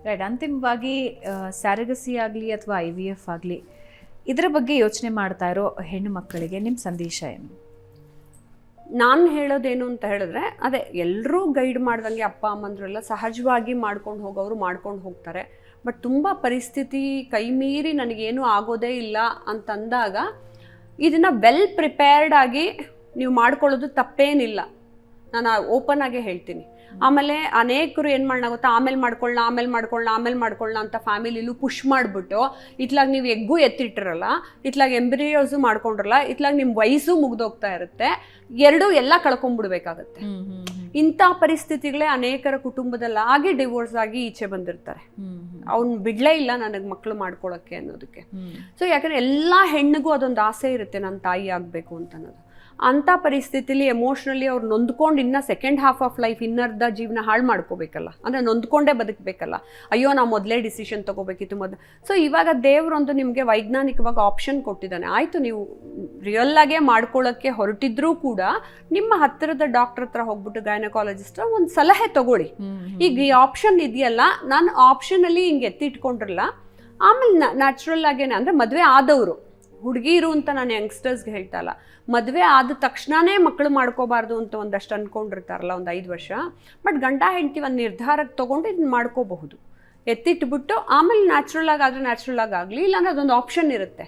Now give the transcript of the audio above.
Right. ಅಂತಿಮವಾಗಿ ಸ್ಯಾರಗಸಿ ಆಗಲಿ ಅಥವಾ IVF ಆಗಲಿ, ಇದರ ಬಗ್ಗೆ ಯೋಚನೆ ಮಾಡ್ತಾ ಇರೋ ಹೆಣ್ಣು ಮಕ್ಕಳಿಗೆ ನಿಮ್ಮ ಸಂದೇಶ ಏನು? ನಾನು ಹೇಳೋದೇನು ಅಂತ ಹೇಳಿದ್ರೆ, ಅದೇ ಎಲ್ಲರೂ ಗೈಡ್ ಮಾಡ್ದಂಗೆ ಅಪ್ಪ ಅಮ್ಮಂದ್ರೆಲ್ಲ ಸಹಜವಾಗಿ ಮಾಡ್ಕೊಂಡು ಹೋಗೋರು ಮಾಡ್ಕೊಂಡು ಹೋಗ್ತಾರೆ. ಬಟ್ ತುಂಬ ಪರಿಸ್ಥಿತಿ ಕೈ ಮೀರಿ ನನಗೇನು ಆಗೋದೇ ಇಲ್ಲ ಅಂತಂದಾಗ ಇದನ್ನು ವೆಲ್ ಪ್ರಿಪೇರ್ಡ್ ಆಗಿ ನೀವು ಮಾಡ್ಕೊಳ್ಳೋದು ತಪ್ಪೇನಿಲ್ಲ. ನಾನು ಓಪನ್ ಆಗೇ ಹೇಳ್ತೀನಿ. ಆಮೇಲೆ ಅನೇಕರು ಏನು ಮಾಡೋಣ ಗೊತ್ತಾ, ಆಮೇಲೆ ಮಾಡ್ಕೊಳ್ಳೋಣ ಅಂತ ಫ್ಯಾಮಿಲಿಲೂ ಪುಷ್ ಮಾಡಿಬಿಟ್ಟು ಇತ್ಲಾಗ ನೀವು ಎಗ್ಗು ಎತ್ತಿಟ್ಟಿರಲ್ಲ, ಇತ್ಲಾಗ ಎಂಬ್ರಿಯೋಸು ಮಾಡ್ಕೊಂಡ್ರಲ್ಲ, ಇತ್ಲಾಗ ನಿಮ್ಮ ವಯಸ್ಸು ಮುಗ್ದೋಗ್ತಾ ಇರುತ್ತೆ, ಎರಡೂ ಎಲ್ಲ ಕಳ್ಕೊಂಡ್ಬಿಡ್ಬೇಕಾಗತ್ತೆ. ಇಂಥ ಪರಿಸ್ಥಿತಿಗಳೇ ಅನೇಕರ ಕುಟುಂಬದಲ್ಲಿ ಆಗಿ ಡಿವೋರ್ಸ್ ಆಗಿ ಈಚೆ ಬಂದಿರ್ತಾರೆ. ಅವ್ನು ಬಿಡ್ಲೇ ಇಲ್ಲ ನನಗೆ ಮಕ್ಕಳು ಮಾಡ್ಕೊಳ್ಳೋಕ್ಕೆ ಅನ್ನೋದಕ್ಕೆ. ಸೊ ಯಾಕಂದರೆ ಎಲ್ಲ ಹೆಣ್ಣಿಗೂ ಅದೊಂದು ಆಸೆ ಇರುತ್ತೆ, ನನ್ನ ತಾಯಿ ಆಗಬೇಕು ಅಂತ ಅನ್ನೋದು. ಅಂಥ ಪರಿಸ್ಥಿತಿಲಿ ಎಮೋಷ್ನಲಿ ಅವ್ರು ನೊಂದ್ಕೊಂಡು ಇನ್ನೂ ಸೆಕೆಂಡ್ ಹಾಫ್ ಆಫ್ ಲೈಫ್ ಇನ್ನರ್ಧ ಜೀವನ ಹಾಳು ಮಾಡ್ಕೋಬೇಕಲ್ಲ, ಅಂದರೆ ನೊಂದ್ಕೊಂಡೇ ಬದುಕಬೇಕಲ್ಲ. ಅಯ್ಯೋ ನಾವು ಮೊದಲೇ ಡಿಸಿಷನ್ ತೊಗೋಬೇಕಿತ್ತು ಮೊದಲು. ಸೊ ಇವಾಗ ದೇವರೊಂದು ನಿಮಗೆ ವೈಜ್ಞಾನಿಕವಾಗಿ ಆಪ್ಷನ್ ಕೊಟ್ಟಿದ್ದಾನೆ. ಆಯಿತು, ನೀವು ರಿಯಲ್ಲಾಗೇ ಮಾಡ್ಕೊಳ್ಳೋಕ್ಕೆ ಹೊರಟಿದ್ರೂ ಕೂಡ ನಿಮ್ಮ ಹತ್ತಿರದ ಡಾಕ್ಟರ್ ಹತ್ರ ಹೋಗ್ಬಿಟ್ಟು ಗೈನಕಾಲಜಿಸ್ಟ್ ಒಂದು ಸಲಹೆ ತಗೊಳ್ಳಿ. ಈಗ ಈ ಆಪ್ಷನ್ ಇದೆಯಲ್ಲ, ನಾನು ಆಪ್ಷನಲ್ಲಿ ಹಿಂಗೆ ಎತ್ತಿಟ್ಕೊಂಡಿರಲ್ಲ, ಆಮೇಲೆ ನ್ಯಾಚುರಲ್ ಆಗೇನೆ, ಅಂದರೆ ಮದುವೆ ಆದವರು ಹುಡುಗಿರು ಅಂತ ನಾನು ಯಂಗ್ಸ್ಟರ್ಸ್ಗೆ ಹೇಳ್ತಾ ಇಲ್ಲ, ಮದುವೆ ಆದ ತಕ್ಷಣವೇ ಮಕ್ಕಳು ಮಾಡ್ಕೋಬಾರ್ದು ಅಂತ ಒಂದಷ್ಟು ಅಂದ್ಕೊಂಡಿರ್ತಾರಲ್ಲ, ಒಂದು 5 ವರ್ಷ. ಬಟ್ ಗಂಡ ಹೆಂಡತಿ ಒಂದು ನಿರ್ಧಾರಕ್ಕೆ ತೊಗೊಂಡು ಇದನ್ನ ಮಾಡ್ಕೋಬಹುದು, ಎತ್ತಿಟ್ಬಿಟ್ಟು ಆಮೇಲೆ ನ್ಯಾಚುರಲ್ ಆಗಿ ಆದರೆ ನ್ಯಾಚುರಲ್ ಆಗಲಿ, ಇಲ್ಲಾಂದ್ರೆ ಅದೊಂದು ಆಪ್ಷನ್ ಇರುತ್ತೆ.